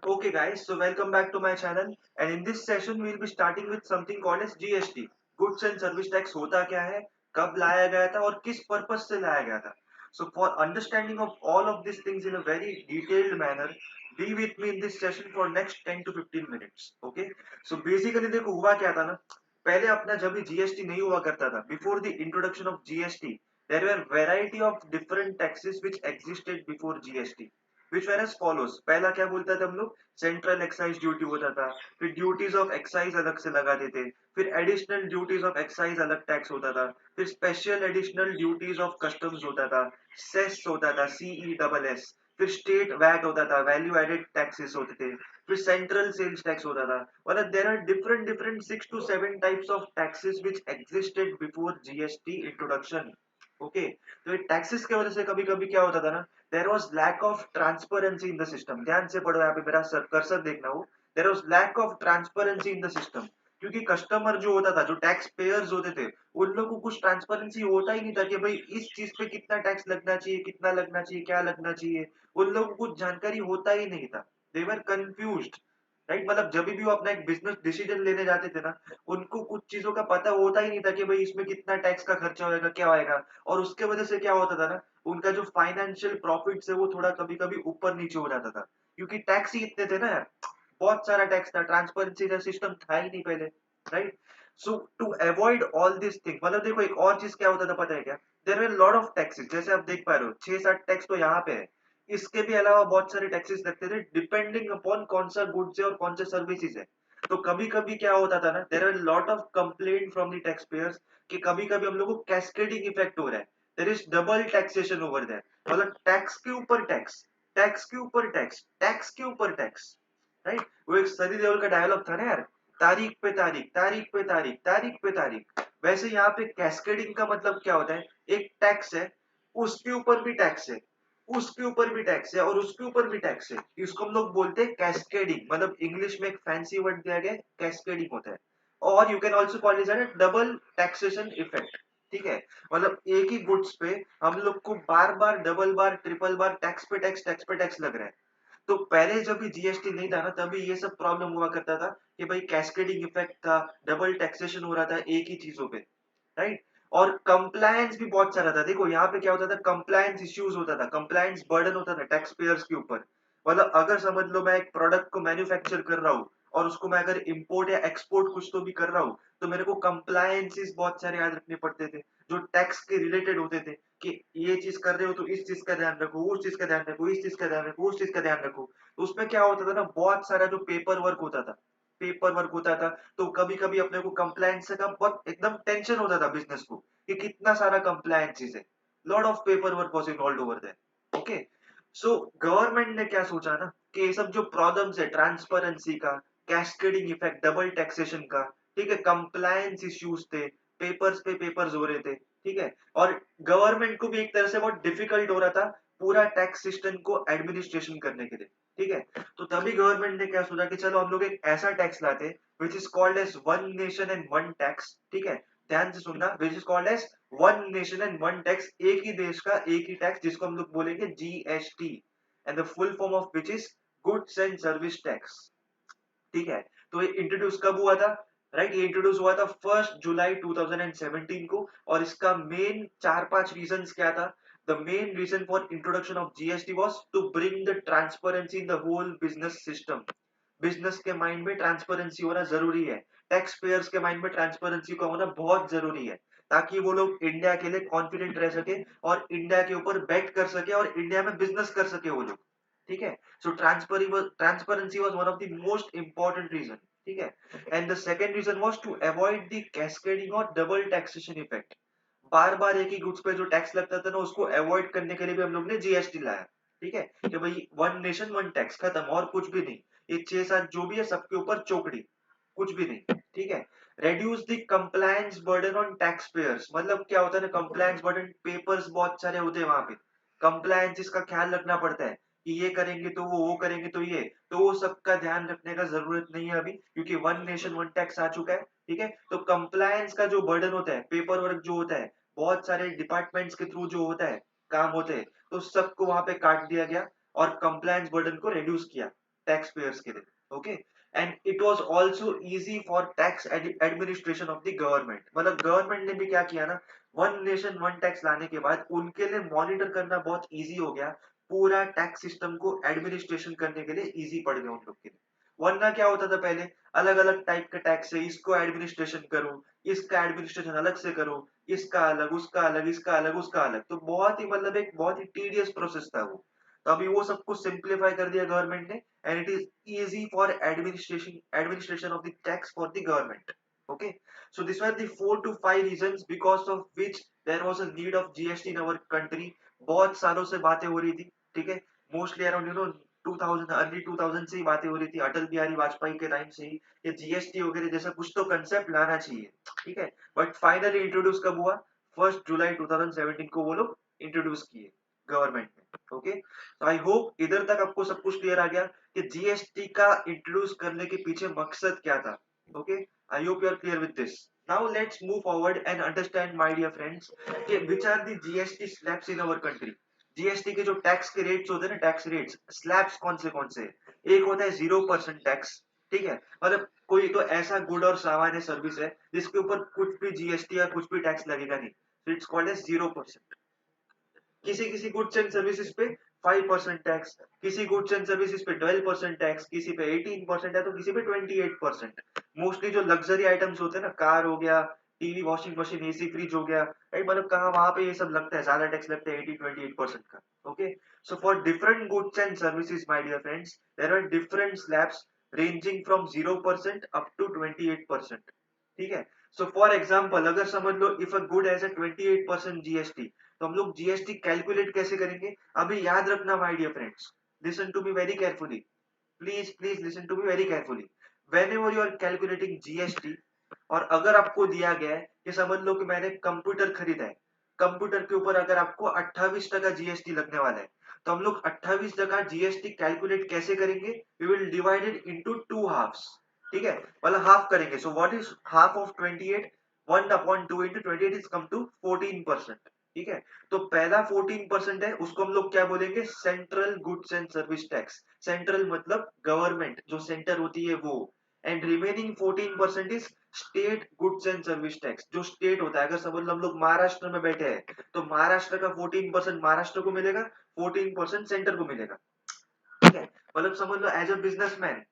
Okay guys, so welcome back to my channel and in this session we'll be starting with something called as GST. Goods and Service Tax होता क्या है, कब लाया गया था और किस पर्पस से लाया गया था. So for understanding of all of these things in a very detailed manner, be with me in this session for next 10 to 15 minutes. Okay? So basically देखो हुआ क्या था ना, पहले अपना जब भी GST नहीं हुआ करता था, before the introduction of GST, there were variety of different taxes which existed before GST. which were as follows. पहला क्या बोलता था हम लोग, सेंट्रल एक्साइज ड्यूटी होता था, फिर ड्यूटीज ऑफ एक्साइज अलग से लगाते थे, फिर एडिशनल ड्यूटीज ऑफ एक्साइज अलग टैक्स होता था, फिर special additional duties of customs होता था, सेस होता था, CESS, फिर स्टेट वैट होता था, वैल्यू एडेड टैक्सेस होते थे, फिर सेंट्रल सेल्स टैक्स होता था. मतलब there are different different 6 to 7 types of taxes which existed before GST introduction. Okay, तो ये टैक्सेस की वजह से कभी कभी क्या होता था ना, there was lack of transparency in the system. ध्यान से पढ़ो, यहाँ पे मेरा कर्सर देखना हो. There was lack of transparency in the system, क्योंकि कस्टमर जो होता था, जो टैक्स पेयर्स होते थे, उन लोगों को कुछ ट्रांसपेरेंसी होता ही नहीं था कि भाई इस चीज पे कितना टैक्स लगना चाहिए, कितना लगना चाहिए, क्या लगना चाहिए. उन लोगों को कुछ जानकारी होता ही नहीं था. दे वर कंफ्यूज्ड. राइट, मतलब जब भी वो अपना एक बिजनेस डिसीजन लेने जाते थे ना, उनको कुछ चीजों का पता होता ही नहीं था कि भाई इसमें कितना टैक्स का खर्चा होएगा, क्या होएगा. और उसके वजह से क्या होता था ना, उनका जो फाइनेंशियल प्रॉफिट है वो थोड़ा कभी कभी ऊपर नीचे हो जाता था, क्योंकि टैक्स ही इतने थे ना यार. बहुत सारा टैक्स था, ट्रांसपेरेंसी का सिस्टम था ही नहीं पहले. Right. So to avoid all this thing, मतलब देखो एक और चीज क्या होता था पता है क्या, there are lot of taxes. जैसे आप देख पा रहे हो 6-7 टैक्स तो यहाँ पे है. इसके भी अलावा बहुत सारे टैक्सेस लगते थे, डिपेंडिंग अपॉन कौन सा गुड्स है और कौन सा सर्विसेज है. तो कभी कभी क्या होता था ना, there are lot of complaint from the taxpayers कि कभी कभी हम लोग को कैस्केडिंग इफेक्ट हो रहा है. There is double taxation over there. मतलब टैक्स के ऊपर टैक्स, टैक्स के ऊपर टैक्स, टैक्स के ऊपर टैक्स. राइट, वो एक सनी देओल का डायलॉग था ना यार, तारीख पे तारीख, तारीख पे तारीख, तारीख पे तारीख. वैसे यहाँ पे कैस्केडिंग का मतलब क्या होता है, एक टैक्स है, उसके ऊपर भी टैक्स है, उसके ऊपर भी टैक्स है और उसके ऊपर भी टैक्स है. इसको हम लोग बोलते हैं कैस्केडिंग. मतलब इंग्लिश में एक फैंसी वर्ड दिया गया है, कैस्केडिंग होता है. और you can also call it double taxation effect. ठीक है, मतलब एक ही गुड्स पे हम लोग को बार बार, डबल बार, ट्रिपल बार टैक्स पे टैक्स, टैक्स पे टैक्स लग रहा है. तो पहले जब भी जीएसटी नहीं था ना, तभी ये सब प्रॉब्लम हुआ करता था कि भाई कैस्केडिंग इफेक्ट था, डबल टैक्सेशन हो रहा था एक ही चीजों पे. राइट. और कंप्लायंस भी बहुत सारा था. देखो यहाँ पे क्या होता था, कंप्लायंस इश्यूज होता था, कंप्लायंस बर्डन होता था टैक्स पेयर्स के ऊपर. मतलब अगर समझ लो मैं एक प्रोडक्ट को मैन्युफैक्चर कर रहा हूँ और उसको मैं अगर इंपोर्ट या एक्सपोर्ट कुछ तो भी कर रहा हूँ, तो मेरे को कंप्लायंसेस बहुत सारे याद रखने पड़ते थे, जो टैक्स के रिलेटेड होते थे. कि ये चीज कर रहे हो तो इस चीज का ध्यान रखो, उस चीज का ध्यान रखो, इस चीज का ध्यान रखो, उस चीज का ध्यान रखो. तो उसमें क्या होता था ना, बहुत सारा जो पेपर वर्क होता था, पेपर वर्क होता था. तो कभी कभी अपने को कंप्लायंस से का बहुत एकदम टेंशन होता था बिजनेस को, कि कितना सारा कंप्लायंस है. Lot of paperwork was involved over there. Okay. So government ने क्या सोचा ना, कि ये सब जो प्रॉब्लम्स है, ट्रांसपेरेंसी का, कैस्केडिंग इफेक्ट, डबल टैक्सेशन का, ठीक है, कंप्लायंस इश्यूज थे, पेपर्स पे पेपर्स हो रहे थे. ठीक है. और गवर्नमेंट को भी एक तरह से बहुत डिफिकल्ट हो रहा था पूरा टैक्स सिस्टम को एडमिनिस्ट्रेशन करने के लिए. ठीक है. तो तभी गवर्नमेंट ने क्या सोचा कि चलो हम लोग एक ऐसा टैक्स लाते which is called as one nation and one tax. ठीक है, ध्यान से सुनना, which is called as one nation and one tax. एक ही देश का एक ही टैक्स, जिसको हम लोग बोलेंगे GST. And the full form of which is goods and service tax. ठीक है. तो ये इंट्रोड्यूस कब हुआ था, राइट, ये इंट्रोड्यूस हुआ था 1 जुलाई 2017 को. और इसका मेन 4-5 रीजंस क्या था. The main reason for introduction of GST was to bring the transparency in the whole business system. Business के माइंड में ट्रांसपेरेंसी होना जरूरी है, टैक्स पेयर्स के माइंड में ट्रांसपेरेंसी का होना बहुत जरूरी है, ताकि वो लोग इंडिया के लिए कॉन्फिडेंट रह सके और इंडिया के ऊपर बेट कर सके और इंडिया में बिजनेस कर सके वो लोग. ठीक है. So transparency was one of the most important reason. ठीक है. And the second reason was to avoid the cascading और डबल टैक्सेशन इफेक्ट. बार बार एक ही गुड्स पे जो टैक्स लगता था ना, उसको अवॉइड करने के लिए भी हम लोग ने जीएसटी लाया. ठीक है, कि भाई वन नेशन वन टैक्स, खत्म, और कुछ भी नहीं. ये 6-7 जो भी है सबके ऊपर चौकड़ी, कुछ भी नहीं. ठीक है. Reduce the compliance burden on tax payers. मतलब क्या होता है ना, कंप्लायंस बर्डन, पेपर्स बहुत सारे होते हैं वहां पे, कंप्लायंस का ख्याल रखना पड़ता है कि ये करेंगे तो वो करेंगे तो ये, तो वो सबका ध्यान रखने का जरूरत नहीं है अभी, क्योंकि वन नेशन वन टैक्स आ चुका है. ठीक है. तो कंप्लायंस का जो बर्डन होता है, पेपर वर्क जो होता है, बहुत सारे डिपार्टमेंट्स के थ्रू जो होता है, काम होते हैं, तो सबको वहां पे काट दिया गया और कंप्लायंस बर्डन को रिड्यूस किया. टैक्स पेयर्स के लिए, okay. And it was also easy for tax administration of the government, मतलब गवर्नमेंट ने भी क्या किया ना, वन नेशन वन टैक्स लाने के बाद उनके लिए मॉनिटर करना बहुत इजी हो गया, पूरा टैक्स सिस्टम को एडमिनिस्ट्रेशन करने के लिए इजी पड़ गया उन लोग के लिए। वरना क्या होता था पहले, अलग अलग टाइप के टैक्स है, इसको एडमिनिस्ट्रेशन करो, इसका एडमिनिस्ट्रेशन अलग से करो, इसका अलग, उसका अलग, इसका अलग, उसका अलग, तो बहुत ही मतलब एक बहुत ही टीडियस प्रोसेस था वो। तो अभी वो सब कुछ सिंप्लीफाई कर दिया गवर्नमेंट ने, and it is easy for administration of the tax for the government, okay. So these were the 4 to 5 reasons because of which there was a need of GST in our country. बहुत सालों से बातें हो रही थी, ठीक है, mostly around 2000, early 2000 से ही बातें हो रही थी, अटल बिहारी वाजपेयी के टाइम से ही ये जीएसटी वगैरह जैसा कुछ तो कंसेप्ट लाना चाहिए, ठीक है। बट फाइनली इंट्रोड्यूस कब हुआ, 1 जुलाई 2017 को वो लोग इंट्रोड्यूस किए गवर्नमेंट में, ओके। तो आई होप इधर तक आपको सब कुछ क्लियर आ गया कि जीएसटी का इंट्रोड्यूस करने के पीछे मकसद क्या था, okay. I hope you are clear with this. Now let's move forward and understand my dear friends कि which are the GST slabs in our country. GST के जो टैक्स के रेट्स होते हैं ना, टैक्स रेट्स स्लैब्स कौन से, एक होता है 0% टैक्स, ठीक है, मतलब कोई तो ऐसा गुड और सामान्य सर्विस है जिसके ऊपर कुछ भी जीएसटी या कुछ भी टैक्स लगेगा नहीं, so इट्स कॉल्ड एज 0%। किसी किसी गुड्स एंड सर्विसेज पे 5% टैक्स, किसी गुड्स एंड सर्विसेज पे 12% टैक्स, किसी पे 18% है तो किसी पे 28%। मोस्टली जो लग्जरी आइटम्स होते हैं ना, कार हो गया, TV, washing machine, AC, fridge हो गया, राइट, मतलब कहाँ वहां पे ये सब लगता है, ज्यादा टैक्स लगता है, 18-28% का, okay. So for different goods and services my dear friends there are different slabs ranging from 0% up to 28%, ठीक है। सो फॉर एग्जाम्पल अगर समझ लो if a good has a 28% GST, तो हम लोग जीएसटी कैलकुलेट कैसे करेंगे, अभी याद रखना my dear friends, listen to me very carefully, please please listen to me very carefully. Whenever you are calculating GST, और अगर आपको दिया गया है कि समझ लो कि मैंने कंप्यूटर खरीदा है, कंप्यूटर के ऊपर अगर आपको 28% जीएसटी लगने वाला है, तो हम लोग 28% जीएसटी कैलकुलेट कैसे करेंगे, we will divide it into two halves, ठीक है, मतलब हाफ करेंगे। So what is half of 28, 1/2 into 28 is come to 14%, ठीक है। तो पहला 14% है, उसको हम लोग क्या बोलेंगे, central goods and service tax, central मतलब गवर्नमेंट जो सेंटर होती है वो, and remaining 14% is state goods and service tax, जो स्टेट होता है, अगर समझ लो हम लोग महाराष्ट्र में बैठे हैं तो महाराष्ट्र का 14% महाराष्ट्र को मिलेगा, 14% सेंटर को मिलेगा, ठीक है। मतलब समझ लो एज अ बिजनेसमैन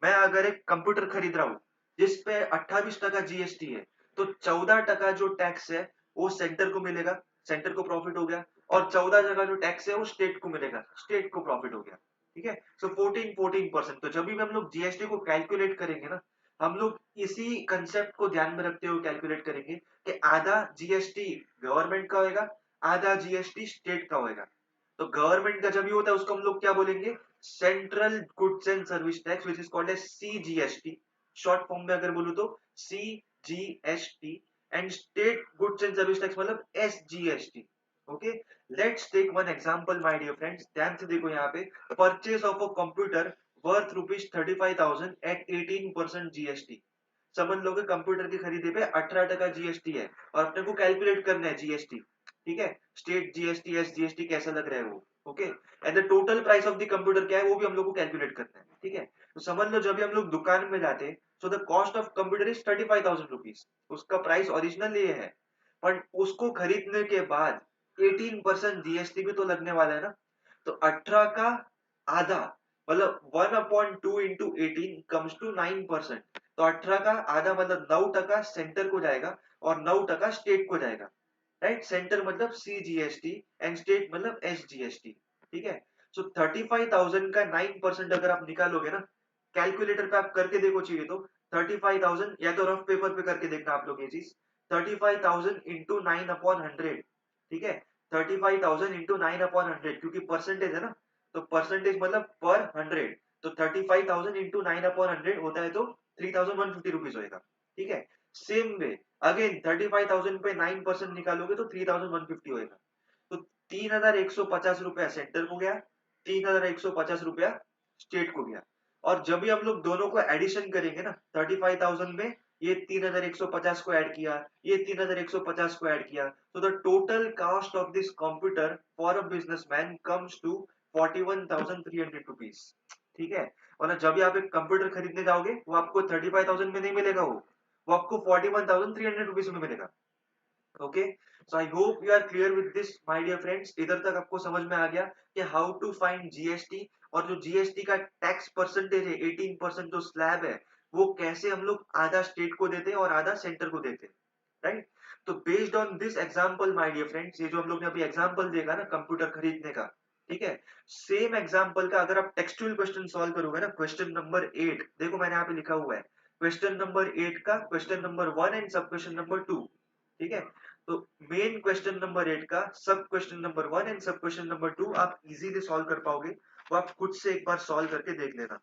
मैं अगर एक कंप्यूटर खरीद रहा हूँ जिसपे 28% जीएसटी है, तो 14% जो टैक्स है वो सेंटर को मिलेगा, सेंटर को प्रॉफिट हो गया, और 14% जो टैक्स है वो स्टेट को मिलेगा, स्टेट को प्रॉफिट हो गया, ठीक है। सो 14% तो जब भी हम लोग जीएसटी को कैलकुलेट करेंगे ना, हम लोग इसी कंसेप्ट को ध्यान में रखते हुए कैलकुलेट करेंगे कि आधा जीएसटी गवर्नमेंट का होगा, आधा जीएसटी स्टेट का होगा। तो गवर्नमेंट का जब भी होता है उसको हम लोग क्या बोलेंगे, central goods and service tax, which is called as CGST, short form में अगर बोलूं तो CGST, and state goods and service tax मतलब SGST, okay. Let's take one example my dear friends, ध्यान से देखो यहाँ पे, purchase of a computer worth ₹35,000 at 18% GST. समझ लो कि कंप्यूटर की खरीदी पे 18% जीएसटी है, और अपने को कैलकुलेट करना है जीएसटी, ठीक है, स्टेट जीएसटी, एस जीएसटी कैसा लग रहा है वो, okay. And the total price of the computer क्या है वो भी हम लोग को कैलकुलेट करना है, ठीक है। तो समझ लो जब भी हम लोग दुकान में जाते, so the cost of computer is 35,000 rupees, उसका प्राइस ओरिजिनल ये है, पर उसको खरीदने के बाद 18% जीएसटी भी तो लगने वाला है ना, तो 18 का आधा मतलब 1/2 इंटू 18 कम्स टू 9%, तो 18 का आधा मतलब 9% सेंटर को जाएगा और 9% स्टेट को जाएगा, राइट। सेंटर मतलब सीजीएसटी एंड स्टेट मतलब एसजीएसटी, ठीक है। सो 35,000 का 9% अगर आप निकालोगे ना, कैलकुलेटर पे आप करके देखो चाहिए तो, 35,000 या तो रफ पेपर पे करके देखना आप लोग ये चीज, 35,000 इंटू 9/100, ठीक है, 35,000 इंटू 9/100, क्योंकि परसेंटेज है ना, तो परसेंटेज मतलब पर 100, तो 35,000 इंटू 9/100 होता है तो 3,150 रुपीज होएगा, ठीक है। सेम वे अगेन 35,000 पे 9% निकालोगे तो 3,150 होएगा, तो 3,150 रुपया सेंटर को गया, 3,150 रुपया स्टेट को गया। और जब भी हम लोग दोनों को एडिशन करेंगे ना, 35,000 में ये 3,150 को ऐड किया, ये 3,150 को ऐड किया, तो the total cost of this computer for a businessman comes to 41,300 rupees, ठीक है। और जब भी आप एक कंप्यूटर खरीदने जाओगे वो आपको 35,000 में नहीं मिलेगा, वो आपको 41,300 रुपीज में मिलेगा। Okay, so I hope you are clear with this my dear friends. इधर तक आपको समझ में आ गया कि हाउ टू फाइंड जीएसटी, और जो जीएसटी का टैक्स परसेंटेज है 18% जो स्लैब है, वो कैसे हम लोग आधा स्टेट को देते हैं और आधा सेंटर को देते हैं, राइट। तो based on this example my dear friends, ये जो हम लोग ने अभी एग्जांपल देखा ना कंप्यूटर खरीदने का, ठीक है, सेम एग्जांपल का अगर आप टेक्सचुअल क्वेश्चन सॉल्व करोगे ना, क्वेश्चन नंबर 8 देखो मैंने यहाँ पे लिखा हुआ है, क्वेश्चन नंबर 8 का क्वेश्चन नंबर 1 एंड सब क्वेश्चन नंबर 2, ठीक है। तो मेन क्वेश्चन नंबर 8 का सब क्वेश्चन नंबर 1 एंड सब क्वेश्चन नंबर 2 आप इजीली सॉल्व कर पाओगे, वो आप खुद से एक बार सॉल्व करके देख लेना।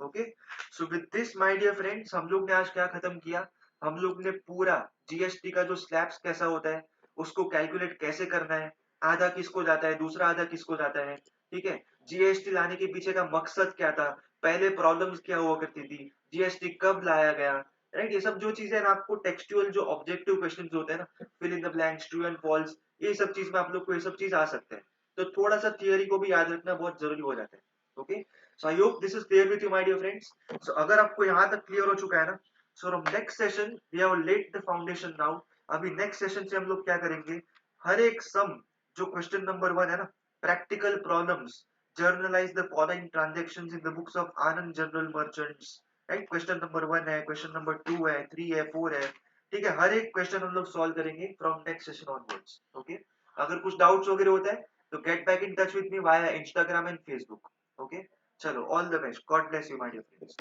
Okay, so with this my dear friends, हम लोग ने आज क्या खत्म किया, हम लोग ने पूरा जीएसटी का जो स्लैब्स कैसा होता है, उसको कैलकुलेट कैसे करना है, आधा किसको जाता है, दूसरा आधा किसको जाता है, ठीक है, जीएसटी लाने के पीछे का मकसद क्या था, पहले प्रॉब्लम्स क्या हुआ करती थी, जीएसटी कब लाया गया, राइट। ये सब जो चीजें ना आपको टेक्सचुअल जो ऑब्जेक्टिव क्वेश्चंस होते हैं ना, fill in the blanks, true and false, ये सब चीज में आप लोग को ये सब चीज आ सकते हैं। तो थोड़ा सा थियरी को भी याद रखना बहुत जरूरी हो जाता है। Okay, so I hope this is clear with you my dear friends. So अगर आपको यहाँ तक क्लियर हो चुका है ना, so from next session we have laid the foundation now. अभी नेक्स्ट सेशन से हम लोग क्या करेंगे, हर एक सम, जो क्वेश्चन नंबर 1 है ना, practical problems, generalized the following transactions in the books of Anand general merchants, right. Question number 1 है, क्वेश्चन नंबर 2 है, 3 है, 4 है, ठीक है, हर एक क्वेश्चन हम लोग सॉल्व करेंगे from next session onwards. Okay, अगर कुछ डाउट्स वगैरह होता है तो get back in touch with me via Instagram and Facebook. Okay, चलो, all the best, God bless you my dear friends.